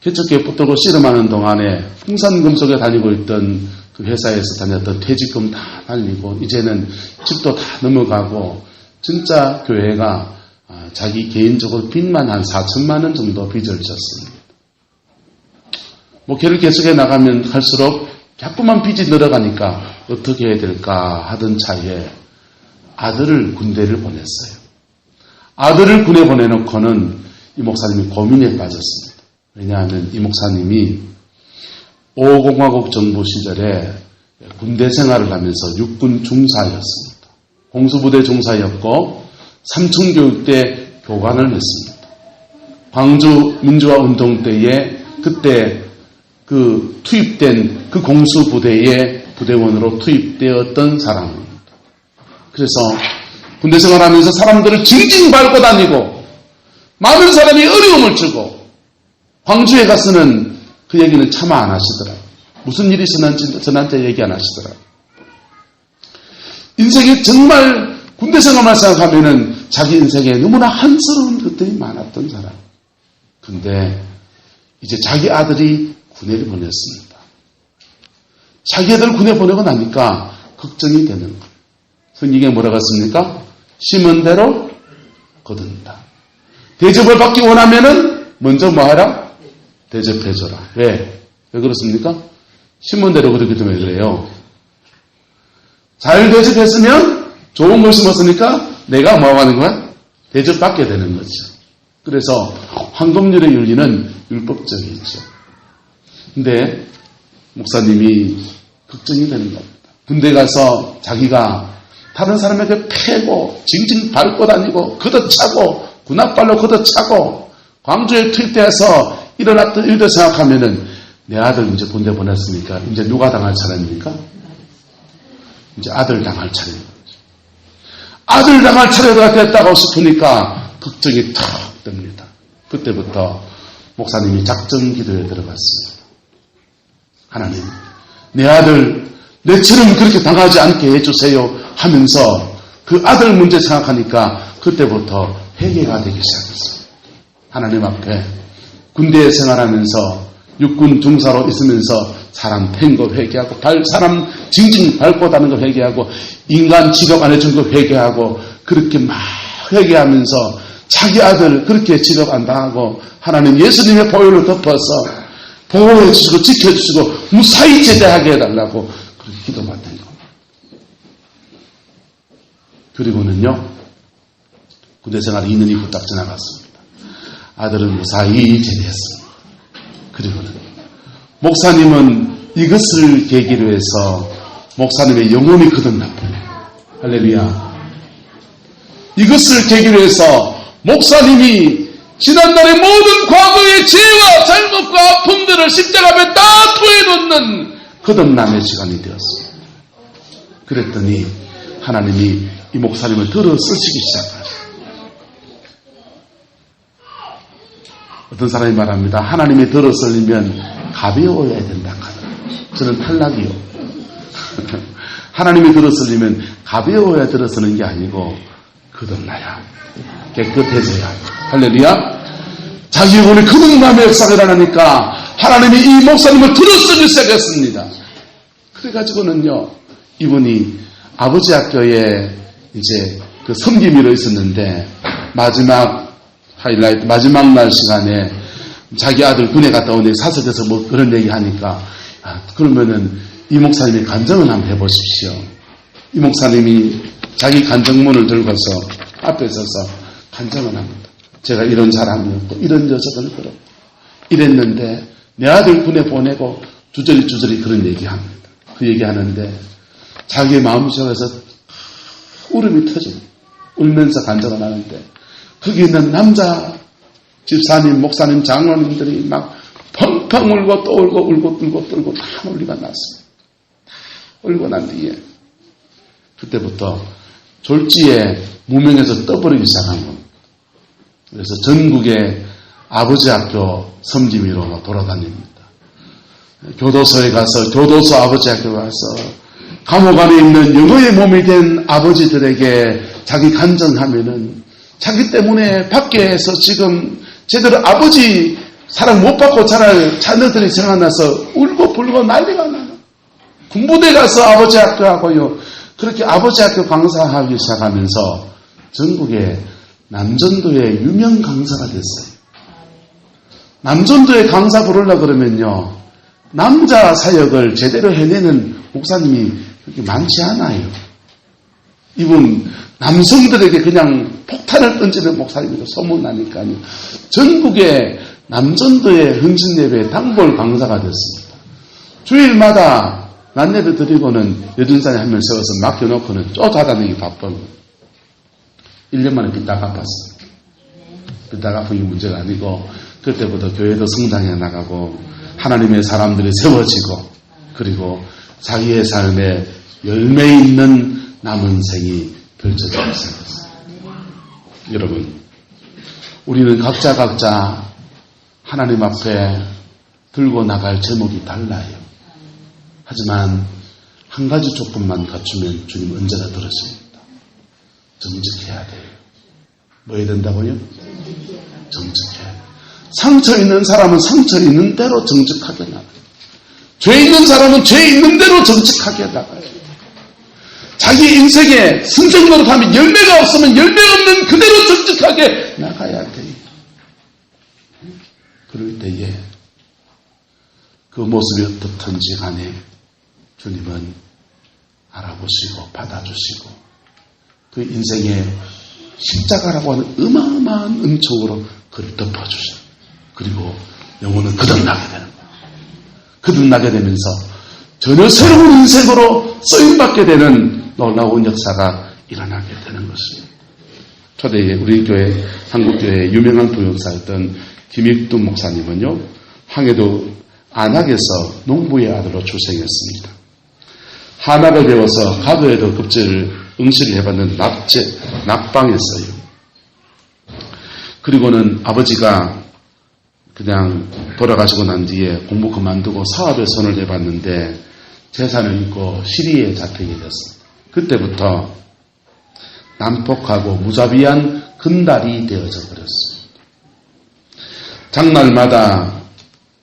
개척교회 붙들고 씨름하는 동안에 풍산금속에 다니고 있던 그 회사에서 다녔던 퇴직금 다 날리고 이제는 집도 다 넘어가고 진짜 교회가 자기 개인적으로 빚만 한 4천만 원 정도 빚을 졌습니다. 목회를 계속해 나가면 할수록 자꾸만 빚이 늘어가니까 어떻게 해야 될까 하던 차에 아들을 군대를 보냈어요. 아들을 군에 보내놓고는 이 목사님이 고민에 빠졌습니다. 왜냐하면 이 목사님이 5공화국 정부 시절에 군대 생활을 하면서 육군 중사였습니다. 공수부대 중사였고 삼청교육대 교관을 했습니다. 광주 민주화 운동 때에 그때 그 투입된 그 공수부대의 부대원으로 투입되었던 사람입니다. 그래서 군대 생활하면서 사람들을 징징 밟고 다니고 많은 사람이 어려움을 주고 광주에 가서는 그 얘기는 차마 안 하시더라고요. 무슨 일이 있었는지 저한테 얘기 안 하시더라고요. 인생에 정말 군대 생활만 생각하면은 자기 인생에 너무나 한스러운 것들이 많았던 사람. 근데 이제 자기 아들이 군에를 보냈습니다. 자기 아들을 군에 보내고 나니까 걱정이 되는 거예요. 성경에 뭐라고 했습니까? 심은 대로 거둔다. 대접을 받기 원하면은 먼저 뭐하라? 대접해줘라. 왜? 왜 그렇습니까? 심은 대로 그렇기 때문에 그래요. 잘 대접했으면 좋은 걸 심었으니까 내가 뭐 하는 거야? 대접받게 되는 거죠. 그래서 황금률의 윤리는 율법적이죠. 근데 목사님이 걱정이 되는 겁니다. 군대 가서 자기가 다른 사람에게 패고 징징 밟고 다니고 걷어차고 군악발로 걷어차고 광주에 투입돼서 일어났던 일들 생각하면은 내 아들 이제 군대 보냈으니까 이제 누가 당할 차례입니까? 이제 아들 당할 차례인 거죠. 아들 당할 차례가 됐다고 싶으니까 걱정이 탁 됩니다. 그때부터 목사님이 작전 기도에 들어갔습니다. 하나님, 내 아들 내처럼 그렇게 당하지 않게 해주세요 하면서 그 아들 문제 생각하니까 그때부터 회개가 되기 시작했습니다. 하나님 앞에 군대 생활하면서 육군 중사로 있으면서 사람 팬 거 회개하고 사람 징징 밟고 다는 거 회개하고 인간 지력 안 해준 거 회개하고 그렇게 막 회개하면서 자기 아들 그렇게 지력 안 당하고 하나님 예수님의 보혈을 덮어서 보호해 주시고 지켜주시고 무사히 제대하게 해달라고 그렇게 기도받는 겁니다. 그리고는요 군대 생활 2년이 후딱 지나갔습니다. 아들은 무사히 제대했습니다. 그리고는 목사님은 이것을 계기로 해서 목사님의 영혼이 거듭났습니다. 할렐루야. 이것을 계기로 해서 목사님이 지난날의 모든 과거의 죄와 잘못과 아픔들을 십자가에 다 토해놓는 거듭남의 시간이 되었습니다. 그랬더니 하나님이 이 목사님을 들어 쓰시기 시작하셨습니다. 어떤 사람이 말합니다. 하나님이 들어 쓰려면 가벼워야 된다 하더라고요. 저는 탈락이요. 하나님이 들어 쓰려면 가벼워야 들어 쓰는 게 아니고 거듭나야 깨끗해져야. 할렐루야. 자기 영혼의 거듭남의 역사가 일어나니까 하나님이 이 목사님을 들어 쓰기 시작했습니다. 그래가지고는요 이분이 아버지 학교에 이제 그 섬김이로 있었는데 마지막 날 시간에 자기 아들 군에 갔다 오는데 사석에서 뭐 그런 얘기 하니까 그러면은 이 목사님의 간증을 한번 해보십시오. 이 목사님이 자기 간증문을 들고서 앞에 서서 간증을 합니다. 제가 이런 사람이었고 이런 녀석을 그렇고 이랬는데 내 아들 군에 보내고 주저리 그런 얘기합니다. 그 얘기하는데 자기의 마음속에서 울음이 터집니다. 울면서 간증을 하는데 거기 있는 남자 집사님, 목사님, 장로님들이 막 펑펑 울고 또 울고 다 울리가 났습니다. 울고 난 뒤에 그때부터 졸지에 무명에서 떠버리기 시작한 겁니다. 그래서 전국의 아버지 학교 섬김이로 돌아다닙니다. 교도소에 가서 교도소 아버지 학교 가서 감옥 안에 있는 영어의 몸이 된 아버지들에게 자기 간증하면은 자기 때문에 밖에서 지금 제대로 아버지 사랑 못 받고 자랄 자녀들이 생각나서 울고 불고 난리가 나요. 군부대 가서 아버지 학교 하고요. 그렇게 아버지 학교 강사하기 시작하면서 전국에 남전도의 유명 강사가 됐어요. 남전도에 강사 부르려고 그러면요. 남자 사역을 제대로 해내는 목사님이 그렇게 많지 않아요. 이분 남성들에게 그냥 폭탄을 던지는 목사님으로 소문나니까요. 전국에 남전도의 헌신예배 단골 강사가 됐습니다. 주일마다 낮예배 드리고는 여든산에 한 명 세워서 맡겨놓고는 쫓아다니기 바쁜 1년 만에 빚다 갚았어요. 빚다 갚은 게 문제가 아니고 그때부터 교회도 성장해 나가고 하나님의 사람들이 세워지고 그리고 자기의 삶에 열매 있는 남은 생이 펼쳐지고 있습니다. 여러분, 우리는 각자 하나님 앞에 들고 나갈 제목이 달라요. 하지만 한 가지 조건만 갖추면 주님 언제나 들으십니다. 정직해야 돼요. 뭐 해야 된다고요? 정직해. 상처 있는 사람은 상처 있는 대로 정직하게 나가요. 죄 있는 사람은 죄 있는 대로 정직하게 나가요. 자기 인생에 승전노릇 하면 열매가 없으면 열매 없는 그대로 정직하게 나가야 돼요. 그럴 때에 그 모습이 어떻든지 간에 주님은 알아보시고 받아주시고 그 인생에 십자가라고 하는 어마어마한 은총으로 그를 덮어주셔. 그리고 영혼은 거듭나게 되는 거예요. 거듭나게 되면서 전혀 새로운 인생으로 쓰임받게 되는 놀라운 역사가 일어나게 되는 것입니다. 초대에 우리 교회, 한국교회의 유명한 부역사였던 김익두 목사님은요, 항해도 안악에서 농부의 아들로 출생했습니다. 한학을 배워서 가도에도 급제를 응시를 해봤는 낙방했어요. 그리고는 아버지가 그냥 돌아가시고 난 뒤에 공부 그만두고 사업에 손을 대봤는데 재산을 잃고 시리에 잡히게 됐습니다. 그때부터 난폭하고 무자비한 근달이 되어져 버렸습니다. 장날마다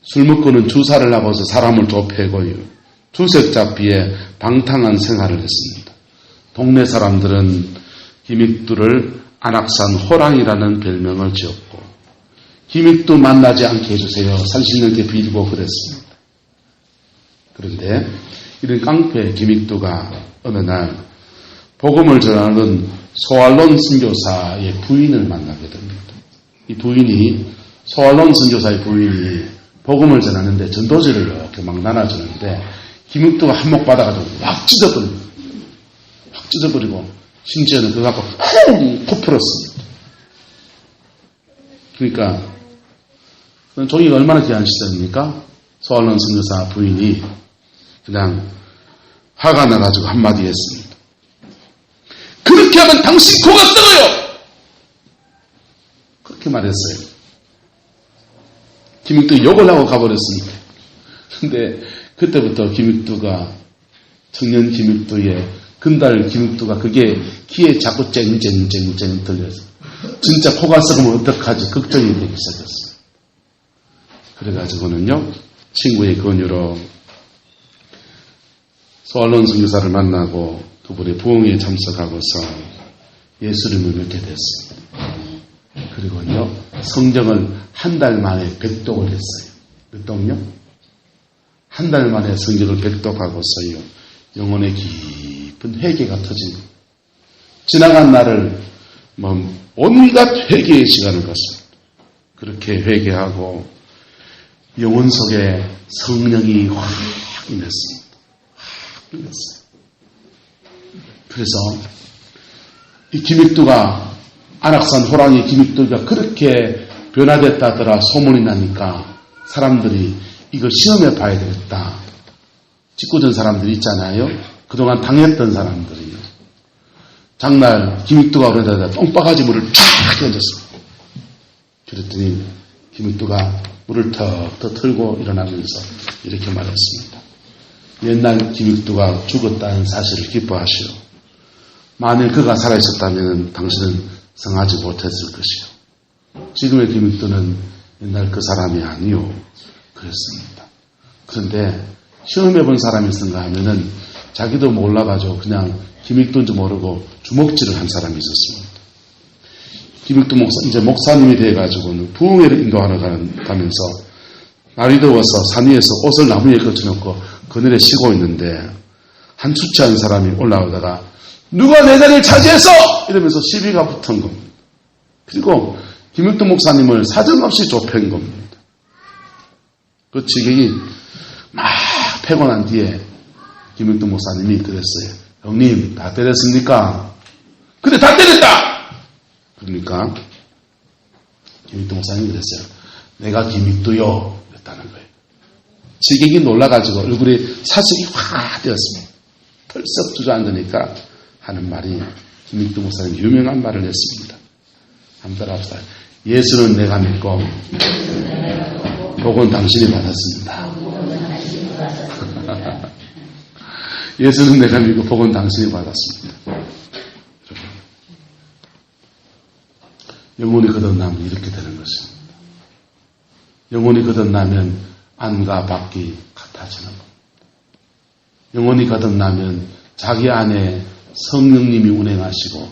술 먹고는 주사를 하고서 사람을 좁혀고요. 주색잡비에 방탕한 생활을 했습니다. 동네 사람들은 김익두를 안악산 호랑이라는 별명을 지었고 김익두 만나지 않게 해주세요. 30년째 빌고 그랬습니다. 그런데 이런 깡패 김익두가 어느 날 복음을 전하는 소알론 선교사의 부인을 만나게 됩니다. 이 부인이 소알론 선교사의 부인이 복음을 전하는데 전도지를 이렇게 막 나눠주는데 김익두가 한몫 받아가지고 확 찢어버립니다. 확 찢어버리고 심지어는 그거 갖고 코 풀었습니다. 그러니까 종이가 얼마나 귀한 시절입니까? 소알론 선교사 부인이 그냥 화가 나가지고 한마디 했습니다. 그렇게 하면 당신 코가 썩어요! 그렇게 말했어요. 김익두 욕을 하고 가버렸습니다. 근데 그때부터 김익두가 청년 김익두의 근달 김익두가 그게 귀에 자꾸 쨍쨍쨍쨍 들려서 진짜 코가 썩으면 어떡하지 걱정이 되기 시작했어요. 그래가지고는요 친구의 권유로 소알론 선교사를 만나고 두 분의 부흥에 참석하고서 예수님을 믿게 됐습니다. 그리고요 성경을 한 달 만에 백독을 했어요. 몇 독요? 한 달 만에 성경을 백독하고서요 영혼의 깊은 회개가 터진 지나간 날을 온갖 회개의 시간을 갖습니다. 그렇게 회개하고 영혼 속에 성령이 확 임했습니다. 확 임했어요. 그래서 이 김익두가 안악산 호랑이 김익두가 그렇게 변화됐다더라 소문이 나니까 사람들이 이거 시험해 봐야 되겠다. 직구전 사람들이 있잖아요. 그동안 당했던 사람들이요. 장날 김익두가 그러다가 똥바가지 물을 쫙 던졌습니다. 그랬더니 김익두가 물을 턱 틀고 일어나면서 이렇게 말했습니다. 옛날 김익두가 죽었다는 사실을 기뻐하시오. 만일 그가 살아있었다면 당신은 성하지 못했을 것이요. 지금의 김익두는 옛날 그 사람이 아니요. 그랬습니다. 그런데 시험해 본 사람이 있는가 하면은 자기도 몰라가지고 그냥 기믹도인지 모르고 주먹질을 한 사람이 있었습니다. 기믹도 이제 목사님이 돼가지고는 부흥회를 인도하러 가면서 날이 더워서 산 위에서 옷을 나무 위에 걸쳐놓고 그늘에 쉬고 있는데 한 수치한 사람이 올라오다가 누가 내 자리를 차지했어! 이러면서 시비가 붙은 겁니다. 그리고 김육도 목사님을 사정없이 좁힌 겁니다. 그 지경이 막 패고 난 뒤에 김육도 목사님이 그랬어요. 형님 다 때렸습니까? 그래 다 때렸다! 그러니까 김육도 목사님이 그랬어요. 내가 김육도요. 그랬다는 거예요. 지경이 놀라가지고 얼굴에 사색이 확 되었습니다. 털썩 주저앉으니까 하는 말이 김익두 목사님 유명한 말을 했습니다. 한번 따라합시다. 예수는 내가 믿고 복은 당신이 받았습니다. 예수는 내가 믿고 복은 당신이 받았습니다. 영혼이 거듭나면 이렇게 되는 것입니다. 영혼이 거듭나면 안과 밖이 같아지는 겁니다. 영혼이 거듭나면 자기 안에 성령님이 운행하시고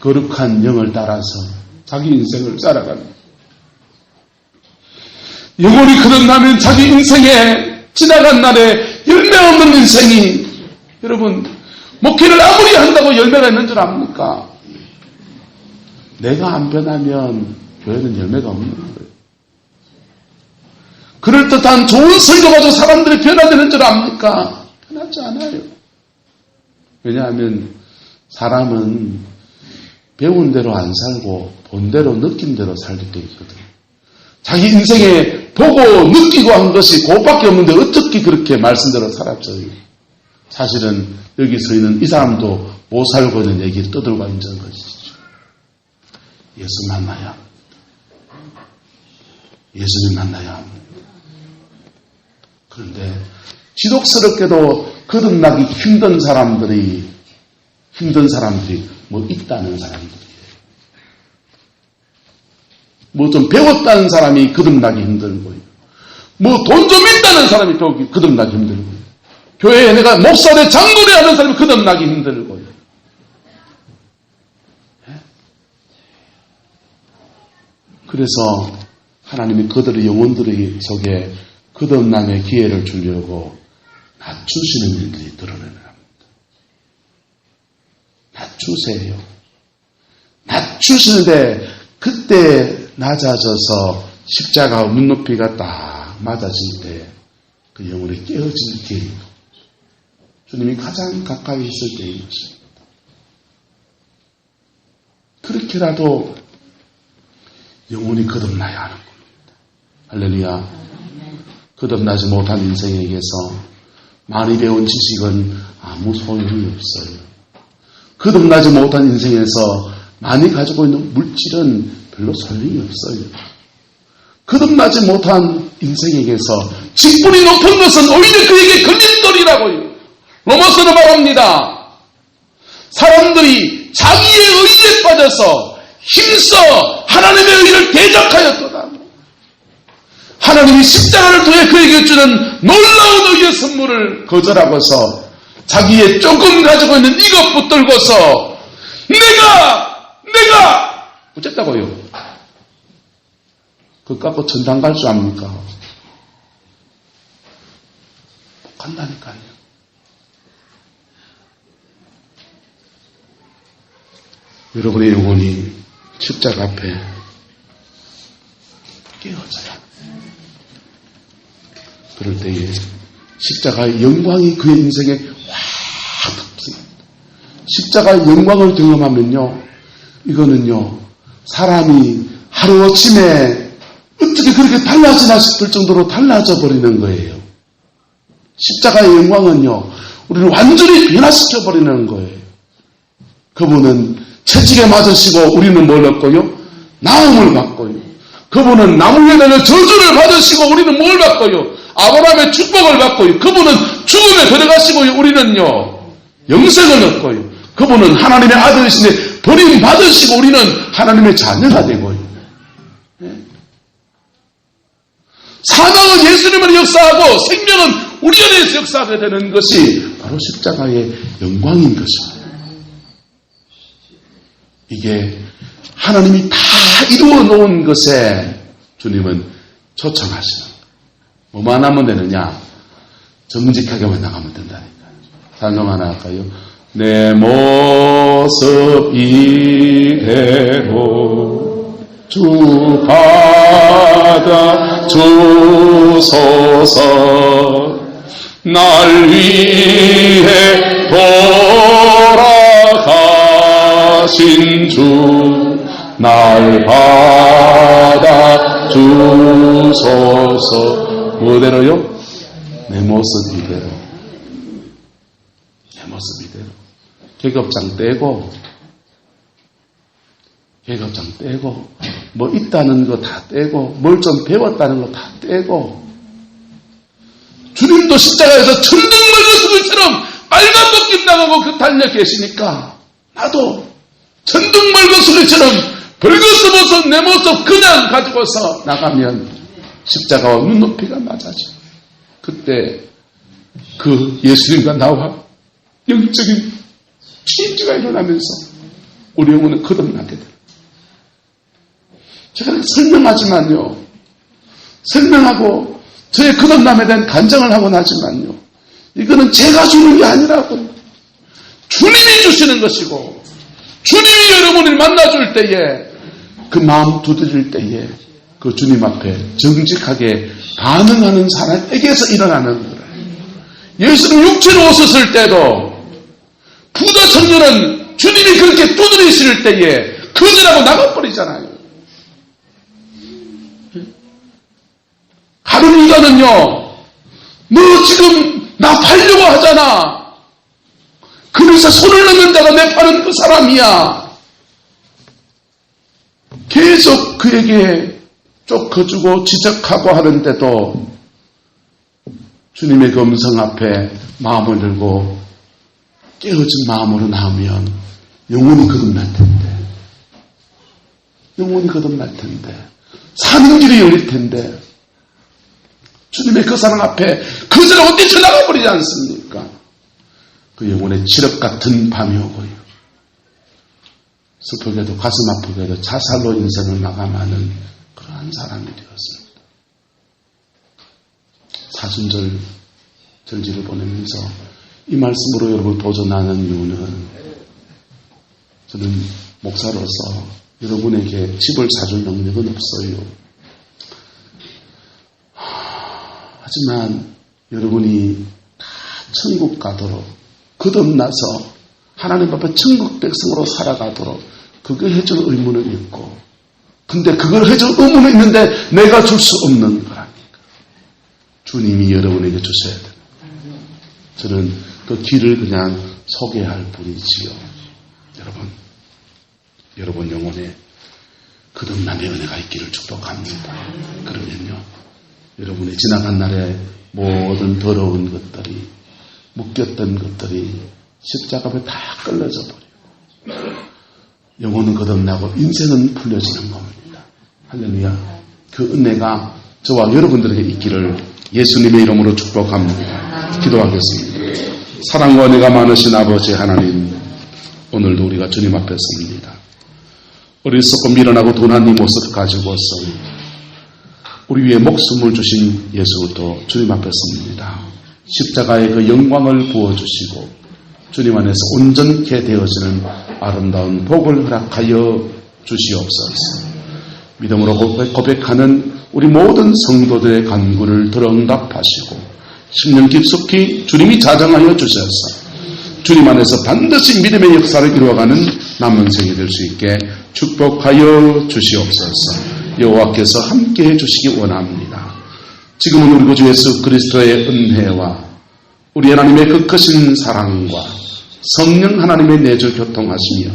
거룩한 영을 따라서 자기 인생을 살아갑니다. 영혼이 거듭나면 자기 인생에 지나간 날에 열매 없는 인생이 여러분 목회를 아무리 한다고 열매가 있는 줄 압니까? 내가 안 변하면 교회는 열매가 없는 거예요. 그럴듯한 좋은 설교 가지고 사람들이 변화되는 줄 압니까? 변하지 않아요. 왜냐하면 사람은 배운 대로 안 살고 본 대로 느낀 대로 살기 때문이거든요. 자기 인생에 보고 느끼고 한 것이 그것밖에 없는데 어떻게 그렇게 말씀대로 살았어요. 사실은 여기 서 있는 이 사람도 못 살고 있는 얘기를 떠들고 있는 것이죠. 예수 만나야 합니다. 예수님 만나야 합니다. 그런데 지독스럽게도 거듭나기 힘든 사람들이 뭐 있다는 사람들이에요. 뭐 좀 배웠다는 사람이 거듭나기 힘들고요. 뭐 돈 좀 있다는 사람이 또 거듭나기 힘들고요. 교회에 내가 목사대 장로를 하는 사람이 거듭나기 힘들고요. 그래서 하나님이 그들의 영혼들 속에 거듭남의 기회를 주려고 낮추시는 일들이 드러내는 겁니다. 낮추세요. 낮추시는데 그때 낮아져서 십자가 눈높이가 딱 맞아질 때 그 영혼이 깨어질 때예요. 주님이 가장 가까이 있을 때인 것입니다. 그렇게라도 영혼이 거듭나야 하는 겁니다. 할렐루야. 거듭나지 못한 인생에게서 많이 배운 지식은 아무 소용이 없어요. 거듭나지 못한 인생에서 많이 가지고 있는 물질은 별로 소용이 없어요. 거듭나지 못한 인생에게서 직분이 높은 것은 오히려 그에게 걸림돌이라고요. 로마서는 말합니다. 사람들이 자기의 의에 빠져서 힘써 하나님의 의를 대적하였도다. 하나님이 십자가를 통해 그에게 주는 놀라운 의의 선물을 거절하고서 자기의 조금 가지고 있는 이것 붙들고서 내가 어쨌다고요? 그거 갖고 전당 갈 줄 압니까? 못 간다니까요. 여러분의 영혼이 십자가 앞에 깨어져야 그럴 때에 십자가의 영광이 그의 인생에 확 덮습니다. 십자가의 영광을 경험하면요, 이거는요, 사람이 하루아침에 어떻게 그렇게 달라지나 싶을 정도로 달라져 버리는 거예요. 십자가의 영광은요, 우리를 완전히 변화시켜 버리는 거예요. 그분은 채찍에 맞으시고 우리는 뭘 얻고요? 나음을 받고요. 그분은 나무 위에 달려 저주를 받으시고 우리는 뭘 받고요? 아브라함의 축복을 받고요. 그분은 죽음에 들어가시고요. 우리는요, 영생을 얻고요. 그분은 하나님의 아들이신데 버림받으시고 우리는 하나님의 자녀가 되고요. 네? 사망은 예수님을 역사하고 생명은 우리 안에서 역사하게 되는 것이 바로 십자가의 영광인 것입니다. 이게 하나님이 다 이루어 놓은 것에 주님은 초청하시는 거예요. 뭐만 하면 되느냐? 정직하게만 나가면 된다니까요. 단성 하나 할까요? 내 모습 이대로 주 받아 주소서. 날 위해 돌아가신 주 날 받아 주소서. 뭐대로요? 내 모습 이대로. 내 모습 이대로. 계급장 떼고 뭐 있다는 거 다 떼고 뭘 좀 배웠다는 거 다 떼고, 주님도 십자가에서 천둥벌거숭이처럼 빨간 벗김 나가고 그 달려 계시니까 나도 천둥벌거숭이처럼 벌거벗은 내 모습 그냥 가지고서 나가면 십자가와 눈높이가 맞아져. 그때 그 예수님과 나와 영적인 체인지가 일어나면서 우리 영혼은 거듭나게 돼요. 제가 설명하지만요, 설명하고 저의 거듭남에 대한 간증을 하곤 하지만요, 이거는 제가 주는 게 아니라고, 주님이 주시는 것이고, 주님이 여러분을 만나줄 때에, 그 마음 두드릴 때에 그 주님 앞에 정직하게 반응하는 사람에게서 일어나는 거예요. 예수님 육체로 오셨을 때도 부자 청년은 주님이 그렇게 두드리실 때에 거절하고 나가버리잖아요. 다른 인간은요, 너 지금 나 팔려고 하잖아. 그래서 손을 넣는 자가 내 파는 그 사람이야. 계속 그에게 쫓겨주고 지적하고 하는데도 주님의 그 음성 앞에 마음을 들고 깨어진 마음으로 나오면 영혼이 거듭날 텐데, 영혼이 거듭날 텐데, 사는 길이 열릴 텐데, 주님의 그 사랑 앞에 거절하고 뛰쳐나가 버리지 않습니까? 그 영혼의 칠흑 같은 밤이 오고요, 슬프게도 가슴 아프게도 자살로 인생을 마감하는 그러한 사람이 되었습니다. 사순절 절기를 보내면서 이 말씀으로 여러분을 도전하는 이유는, 저는 목사로서 여러분에게 집을 사줄 능력은 없어요. 하지만 여러분이 다 천국 가도록, 거듭나서 하나님 앞에 천국 백성으로 살아가도록 그거 해줄 의무는 있고, 근데 그걸 해줄 의무는 있는데 내가 줄 수 없는 거라니까. 주님이 여러분에게 주셔야 됩니다. 저는 그 길을 그냥 소개할 뿐이지요. 여러분 영혼에 거듭남의 은혜가 있기를 축복합니다. 그러면요, 여러분의 지나간 날의 모든 더러운 것들이, 묶였던 것들이 십자가 앞에 다 끌려져 버리고 영혼은 거듭나고 인생은 풀려지는 겁니다. 할렐루야. 그 은혜가 저와 여러분들에게 있기를 예수님의 이름으로 축복합니다. 기도하겠습니다. 사랑과 은혜가 많으신 아버지 하나님, 오늘도 우리가 주님 앞에 섭니다. 어리석고 미련하고 둔한 이 모습 가지고서 우리 위에 목숨을 주신 예수도 주님 앞에 섭니다. 십자가의 그 영광을 부어주시고 주님 안에서 온전케 되어지는 아름다운 복을 허락하여 주시옵소서. 믿음으로 고백하는 우리 모든 성도들의 간구를 들어 응답하시고 심령 깊숙이 주님이 자정하여 주셔서 주님 안에서 반드시 믿음의 역사를 이루어가는 남은 생이 될 수 있게 축복하여 주시옵소서. 여호와께서 함께해 주시기 원합니다. 지금은 우리 구주 예수 그리스도의 은혜와 우리 하나님의 그 크신 사랑과 성령 하나님의 내주 교통하시며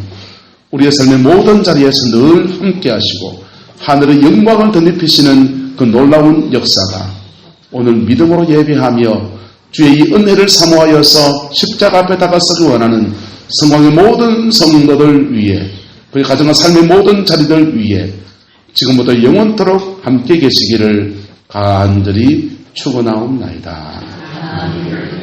우리의 삶의 모든 자리에서 늘 함께 하시고 하늘의 영광을 덧입히시는 그 놀라운 역사가 오늘 믿음으로 예배하며 주의 이 은혜를 사모하여서 십자가 앞에 다가서기 원하는 성광의 모든 성도들 위해, 그의 가정과 삶의 모든 자리들 위해 지금부터 영원토록 함께 계시기를 간절히 축원하옵나이다.